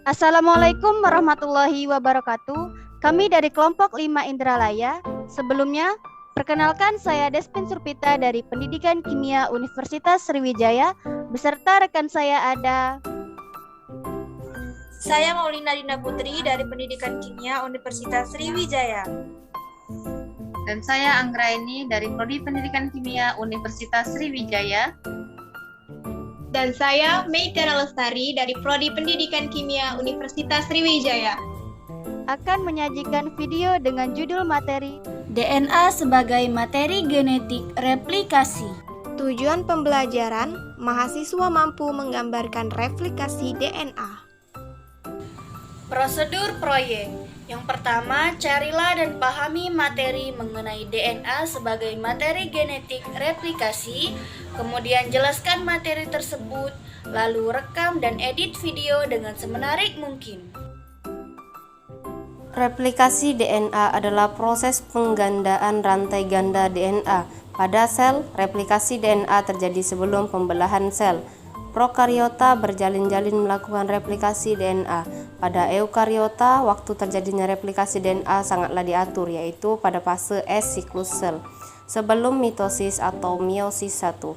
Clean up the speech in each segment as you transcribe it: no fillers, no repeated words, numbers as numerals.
Assalamualaikum warahmatullahi wabarakatuh. Kami dari kelompok 5 Indralaya. Sebelumnya, perkenalkan saya Despin Surpita dari Pendidikan Kimia Universitas Sriwijaya. Beserta rekan saya ada Saya Maulina Dinda Putri dari Pendidikan Kimia Universitas Sriwijaya. Dan saya Anggraini dari Prodi Pendidikan Kimia Universitas Sriwijaya. Dan saya Meitera Lestari dari Prodi Pendidikan Kimia Universitas Sriwijaya. akan menyajikan video dengan judul materi DNA sebagai materi genetik replikasi. Tujuan pembelajaran, mahasiswa mampu menggambarkan replikasi DNA. Prosedur proyek. Yang pertama, carilah dan pahami materi mengenai DNA sebagai materi genetik replikasi, kemudian jelaskan materi tersebut, lalu rekam dan edit video dengan semenarik mungkin. Replikasi DNA adalah proses penggandaan rantai ganda DNA. Pada sel, replikasi DNA terjadi sebelum pembelahan sel. Prokariota berjalin-jalin melakukan replikasi DNA. Pada eukariota, waktu terjadinya replikasi DNA sangatlah diatur, yaitu pada fase S siklus sel, sebelum mitosis atau meiosis 1.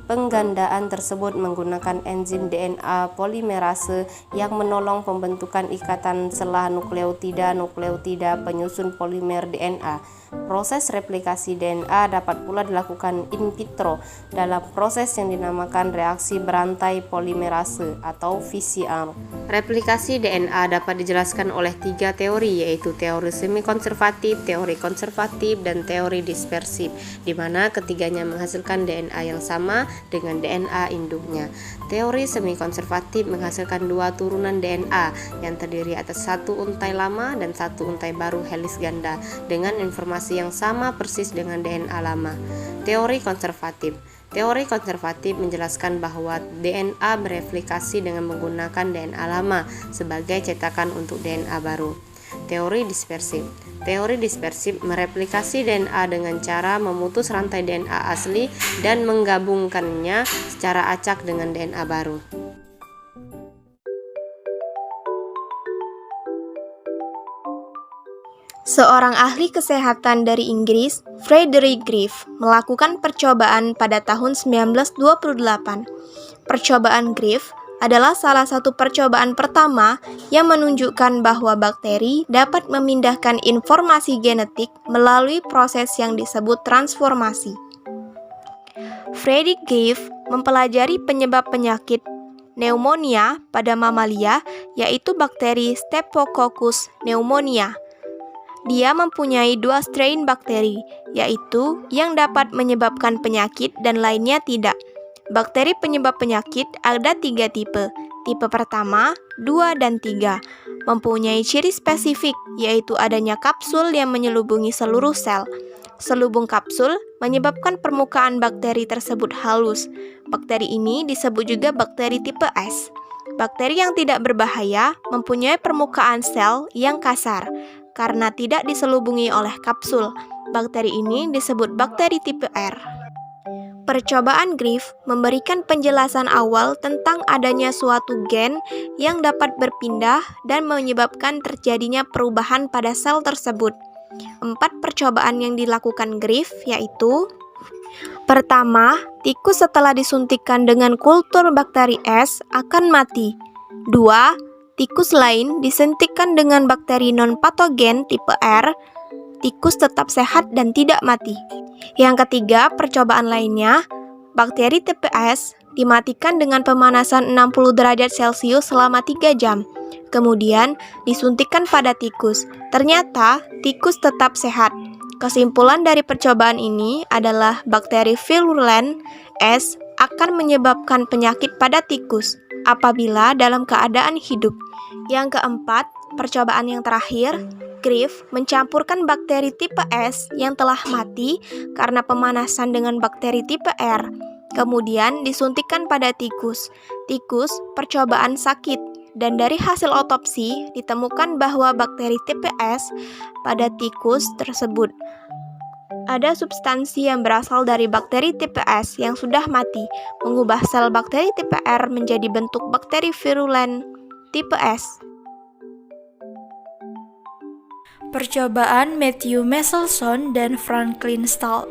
Penggandaan tersebut menggunakan enzim DNA polimerase yang menolong pembentukan ikatan selah nukleotida penyusun polimer DNA. Proses replikasi DNA dapat pula dilakukan in vitro dalam proses yang dinamakan reaksi berantai polimerase atau VCR. Replikasi DNA dapat dijelaskan oleh 3 teori, yaitu teori semi-konservatif, teori konservatif, dan teori dispersif, di mana ketiganya menghasilkan DNA yang sama dengan DNA induknya. Teori semi-konservatif menghasilkan 2 turunan DNA yang terdiri atas 1 untai lama dan 1 untai baru heliks ganda dengan informasi yang sama persis dengan DNA lama. Teori konservatif menjelaskan bahwa DNA bereplikasi dengan menggunakan DNA lama sebagai cetakan untuk DNA baru. Teori dispersif mereplikasi DNA dengan cara memutus rantai DNA asli dan menggabungkannya secara acak dengan DNA baru. Seorang ahli kesehatan dari Inggris, Frederick Griff, melakukan percobaan pada tahun 1928. Percobaan Griff adalah salah satu percobaan pertama yang menunjukkan bahwa bakteri dapat memindahkan informasi genetik melalui proses yang disebut transformasi. Frederick Griff mempelajari penyebab penyakit pneumonia pada mamalia, yaitu bakteri Staphylococcus pneumonia. Dia mempunyai 2 strain bakteri, yaitu yang dapat menyebabkan penyakit dan lainnya tidak. Bakteri penyebab penyakit ada 3 tipe. Tipe pertama, 2, dan 3. Mempunyai ciri spesifik, yaitu adanya kapsul yang menyelubungi seluruh sel. Selubung kapsul menyebabkan permukaan bakteri tersebut halus. Bakteri ini disebut juga bakteri tipe S. Bakteri yang tidak berbahaya mempunyai permukaan sel yang kasar karena tidak diselubungi oleh kapsul. Bakteri ini disebut bakteri tipe R. Percobaan Griff memberikan penjelasan awal tentang adanya suatu gen yang dapat berpindah dan menyebabkan terjadinya perubahan pada sel tersebut. 4 percobaan yang dilakukan Griff yaitu: pertama, tikus setelah disuntikkan dengan kultur bakteri S akan mati. 2. Tikus lain disuntikkan dengan bakteri non-patogen tipe R, tikus tetap sehat dan tidak mati. Yang ketiga, percobaan lainnya, bakteri tipe S dimatikan dengan pemanasan 60 derajat Celcius selama 3 jam. Kemudian disuntikkan pada tikus. Ternyata tikus tetap sehat. Kesimpulan dari percobaan ini adalah bakteri virulent S akan menyebabkan penyakit pada tikus apabila dalam keadaan hidup. Yang keempat, percobaan yang terakhir, Griff mencampurkan bakteri tipe S yang telah mati karena pemanasan dengan bakteri tipe R. Kemudian disuntikkan pada tikus. Tikus percobaan sakit, dan dari hasil otopsi ditemukan bahwa bakteri tipe S pada tikus tersebut ada substansi yang berasal dari bakteri tipe S yang sudah mati, mengubah sel bakteri tipe R menjadi bentuk bakteri virulent tipe S. Percobaan Matthew Meselson dan Franklin Stahl.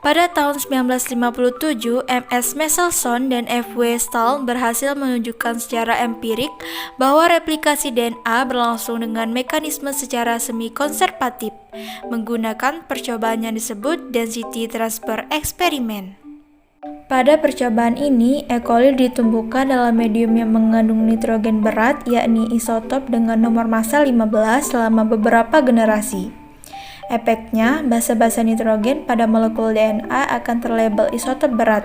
Pada tahun 1957, M.S. Meselson dan F.W. Stahl berhasil menunjukkan secara empirik bahwa replikasi DNA berlangsung dengan mekanisme secara semi-konservatif, menggunakan percobaan yang disebut density transfer experiment. Pada percobaan ini, E. coli ditumbuhkan dalam medium yang mengandung nitrogen berat, yakni isotop dengan nomor massa 15 selama beberapa generasi. Efeknya, basa-basa nitrogen pada molekul DNA akan terlabel isotop berat.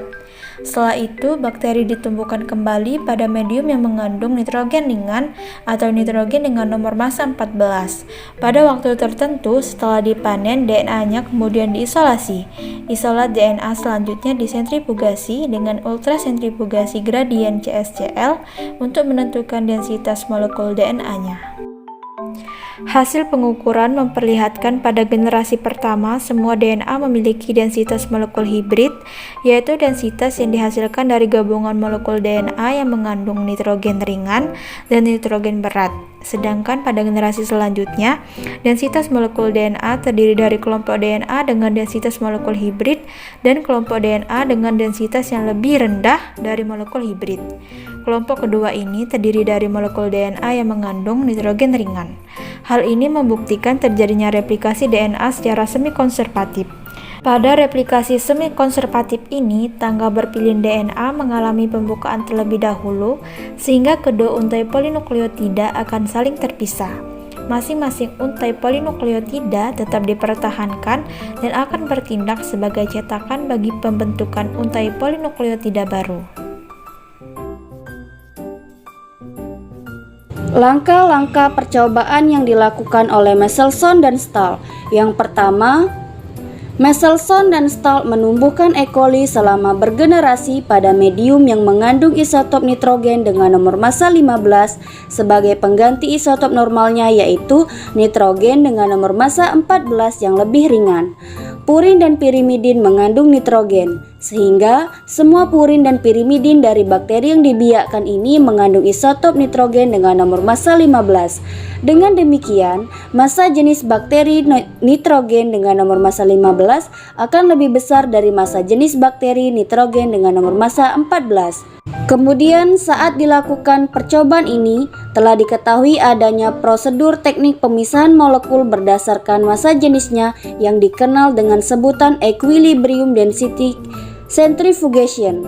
Setelah itu, bakteri ditumbuhkan kembali pada medium yang mengandung nitrogen ringan atau nitrogen dengan nomor massa 14. Pada waktu tertentu, setelah dipanen, DNA-nya kemudian diisolasi. Isolat DNA selanjutnya disentrifugasi dengan ultrasentrifugasi gradien CSCL untuk menentukan densitas molekul DNA-nya. Hasil pengukuran memperlihatkan pada generasi pertama semua DNA memiliki densitas molekul hibrid, yaitu densitas yang dihasilkan dari gabungan molekul DNA yang mengandung nitrogen ringan dan nitrogen berat. Sedangkan pada generasi selanjutnya, densitas molekul DNA terdiri dari kelompok DNA dengan densitas molekul hibrid dan kelompok DNA dengan densitas yang lebih rendah dari molekul hibrid. Kelompok kedua ini terdiri dari molekul DNA yang mengandung nitrogen ringan. Hal ini membuktikan terjadinya replikasi DNA secara semi-konservatif. Pada replikasi semi-konservatif ini, tangga berpilin DNA mengalami pembukaan terlebih dahulu, sehingga kedua untai polinukleotida akan saling terpisah. Masing-masing untai polinukleotida tetap dipertahankan dan akan bertindak sebagai cetakan bagi pembentukan untai polinukleotida baru. Langkah-langkah percobaan yang dilakukan oleh Meselson dan Stahl. Yang pertama, Meselson dan Stahl menumbuhkan E. coli selama bergenerasi pada medium yang mengandung isotop nitrogen dengan nomor massa 15 sebagai pengganti isotop normalnya, yaitu nitrogen dengan nomor massa 14 yang lebih ringan. Purin dan pirimidin mengandung nitrogen, sehingga semua purin dan pirimidin dari bakteri yang dibiakkan ini mengandung isotop nitrogen dengan nomor massa 15. Dengan demikian, massa jenis bakteri nitrogen dengan nomor massa 15 akan lebih besar dari massa jenis bakteri nitrogen dengan nomor massa 14. Kemudian saat dilakukan percobaan ini, telah diketahui adanya prosedur teknik pemisahan molekul berdasarkan massa jenisnya yang dikenal dengan sebutan equilibrium density centrifugation.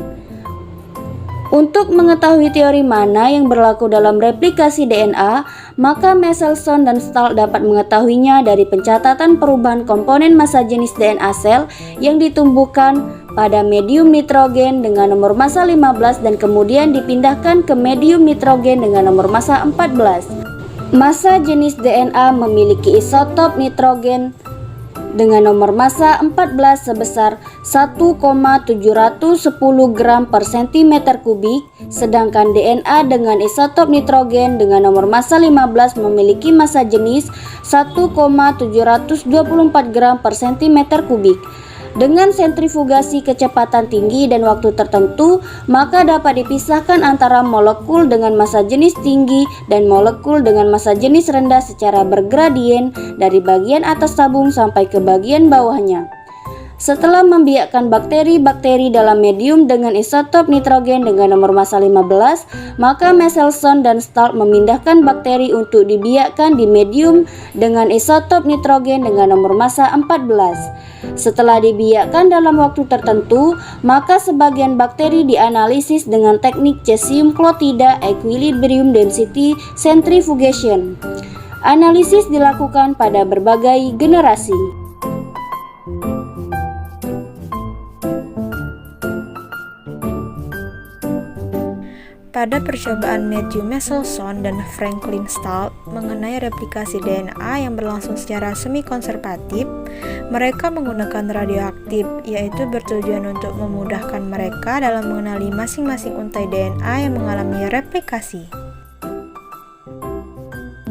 Untuk mengetahui teori mana yang berlaku dalam replikasi DNA, maka Meselson dan Stahl dapat mengetahuinya dari pencatatan perubahan komponen massa jenis DNA sel yang ditumbuhkan pada medium nitrogen dengan nomor massa 15 dan kemudian dipindahkan ke medium nitrogen dengan nomor massa 14. Massa jenis DNA memiliki isotop nitrogen dengan nomor massa 14 sebesar 1,710 gram per cm kubik, sedangkan DNA dengan isotop nitrogen dengan nomor massa 15 memiliki massa jenis 1,724 gram per cm kubik. Dengan sentrifugasi kecepatan tinggi dan waktu tertentu, maka dapat dipisahkan antara molekul dengan massa jenis tinggi dan molekul dengan massa jenis rendah secara bergradien dari bagian atas tabung sampai ke bagian bawahnya. Setelah membiakkan bakteri-bakteri dalam medium dengan isotop nitrogen dengan nomor massa 15, maka Meselson dan Stahl memindahkan bakteri untuk dibiakkan di medium dengan isotop nitrogen dengan nomor massa 14. Setelah dibiakkan dalam waktu tertentu, maka sebagian bakteri dianalisis dengan teknik cesium klotida equilibrium density centrifugation. Analisis dilakukan pada berbagai generasi. Pada percobaan Matthew Meselson dan Franklin Stahl mengenai replikasi DNA yang berlangsung secara semi-konservatif, mereka menggunakan radioaktif, yaitu bertujuan untuk memudahkan mereka dalam mengenali masing-masing untai DNA yang mengalami replikasi.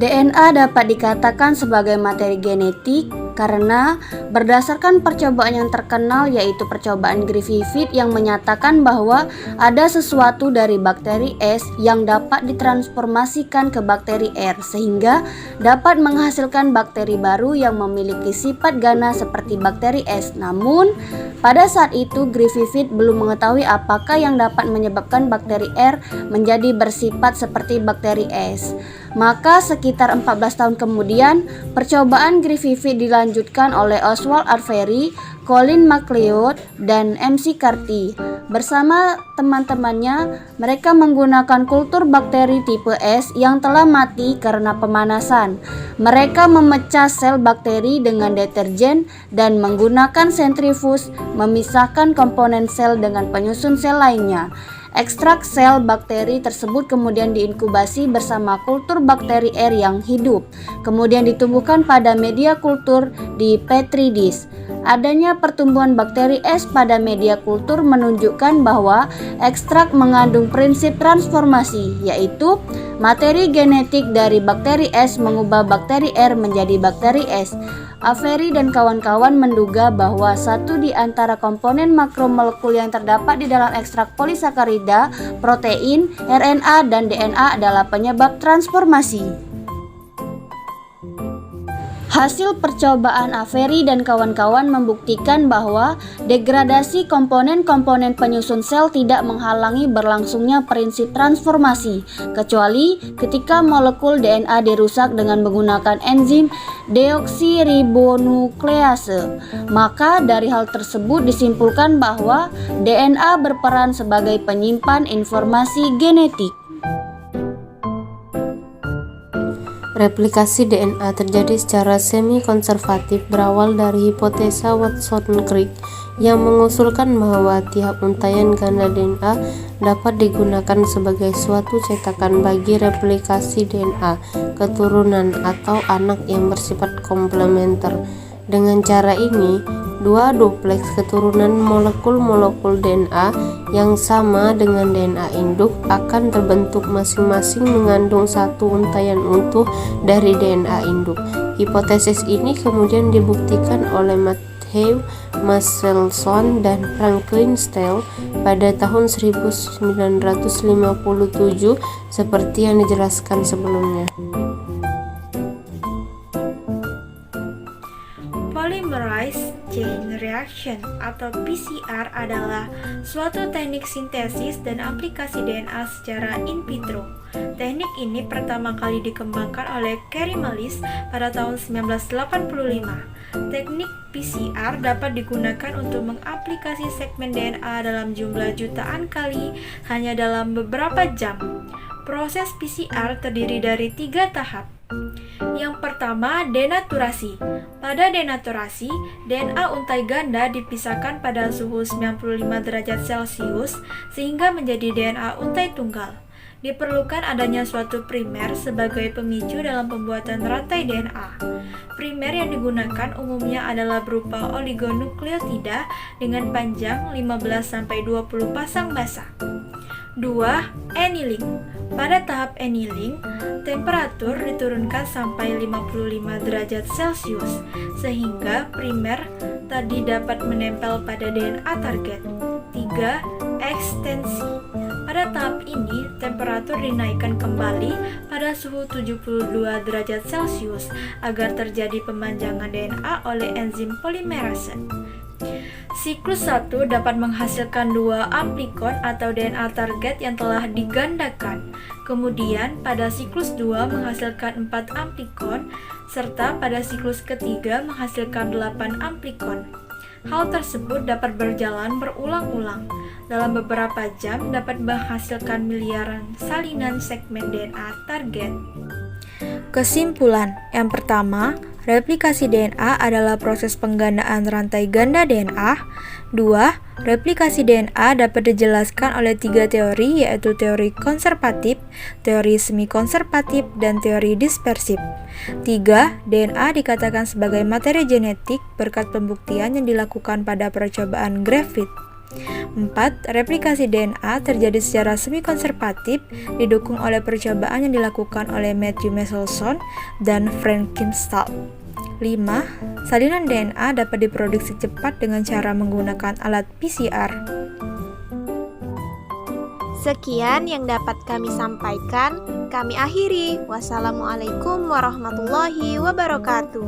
DNA dapat dikatakan sebagai materi genetik Karena berdasarkan percobaan yang terkenal yaitu percobaan Griffith yang menyatakan bahwa ada sesuatu dari bakteri S yang dapat ditransformasikan ke bakteri R sehingga dapat menghasilkan bakteri baru yang memiliki sifat gana seperti bakteri S. Namun pada saat itu Griffith belum mengetahui apakah yang dapat menyebabkan bakteri R menjadi bersifat seperti bakteri S. Maka sekitar 14 tahun kemudian, percobaan Griffith dilanjutkan oleh Oswald Avery, Colin MacLeod, dan MC Carty. Bersama teman-temannya, mereka menggunakan kultur bakteri tipe S yang telah mati karena pemanasan. Mereka memecah sel bakteri dengan deterjen dan menggunakan sentrifuge memisahkan komponen sel dengan penyusun sel lainnya. Ekstrak sel bakteri tersebut kemudian diinkubasi bersama kultur bakteri R yang hidup, kemudian ditumbuhkan pada media kultur di Petri dish. Adanya pertumbuhan bakteri S pada media kultur menunjukkan bahwa ekstrak mengandung prinsip transformasi, yaitu materi genetik dari bakteri S mengubah bakteri R menjadi bakteri S. Avery dan kawan-kawan menduga bahwa satu di antara komponen makromolekul yang terdapat di dalam ekstrak polisakarida, protein, RNA, dan DNA adalah penyebab transformasi. Hasil percobaan Avery dan kawan-kawan membuktikan bahwa degradasi komponen-komponen penyusun sel tidak menghalangi berlangsungnya prinsip transformasi, kecuali ketika molekul DNA dirusak dengan menggunakan enzim deoksiribonuklease. Maka dari hal tersebut disimpulkan bahwa DNA berperan sebagai penyimpan informasi genetik. Replikasi DNA terjadi secara semi-konservatif berawal dari hipotesa Watson-Crick yang mengusulkan bahwa tiap untaian ganda DNA dapat digunakan sebagai suatu cetakan bagi replikasi DNA keturunan atau anak yang bersifat komplementer. Dengan cara ini, dua dupleks keturunan molekul-molekul DNA yang sama dengan DNA induk akan terbentuk masing-masing mengandung satu untaian utuh dari DNA induk. Hipotesis ini kemudian dibuktikan oleh Matthew Michelson dan Franklin Steele pada tahun 1957 seperti yang dijelaskan sebelumnya. Polymerase chain reaction atau PCR adalah suatu teknik sintesis dan aplikasi DNA secara in vitro. Teknik ini pertama kali dikembangkan oleh Carey Mullis pada tahun 1985. Teknik PCR dapat digunakan untuk mengaplikasi segmen DNA dalam jumlah jutaan kali hanya dalam beberapa jam. Proses PCR terdiri dari 3 tahap. Yang pertama, denaturasi. Pada denaturasi, DNA untai ganda dipisahkan pada suhu 95 derajat Celcius sehingga menjadi DNA untai tunggal. Diperlukan adanya suatu primer sebagai pemicu dalam pembuatan rantai DNA. Primer yang digunakan umumnya adalah berupa oligonukleotida dengan panjang 15-20 pasang basa. 2. Annealing. Pada tahap annealing, temperatur diturunkan sampai 55 derajat Celcius sehingga primer tadi dapat menempel pada DNA target. 3. Ekstensi. Pada tahap ini, temperatur dinaikkan kembali pada suhu 72 derajat Celcius agar terjadi pemanjangan DNA oleh enzim polimerase. Siklus 1 dapat menghasilkan 2 amplikon atau DNA target yang telah digandakan. Kemudian pada siklus 2 menghasilkan 4 amplikon, serta pada siklus ketiga menghasilkan 8 amplikon. Hal tersebut dapat berjalan berulang-ulang. Dalam beberapa jam dapat menghasilkan miliaran salinan segmen DNA target. Kesimpulan, yang pertama, replikasi DNA adalah proses penggandaan rantai ganda DNA. 2. Replikasi DNA dapat dijelaskan oleh 3 teori, yaitu teori konservatif, teori semi-konservatif, dan teori dispersif. 3. DNA dikatakan sebagai materi genetik berkat pembuktian yang dilakukan pada percobaan Griffith. 4. Replikasi DNA terjadi secara semi-konservatif didukung oleh percobaan yang dilakukan oleh Matthew Michelson dan Franklin Steele. 5. Salinan DNA dapat diproduksi cepat dengan cara menggunakan alat PCR. Sekian yang dapat kami sampaikan. Kami akhiri. Wassalamualaikum warahmatullahi wabarakatuh.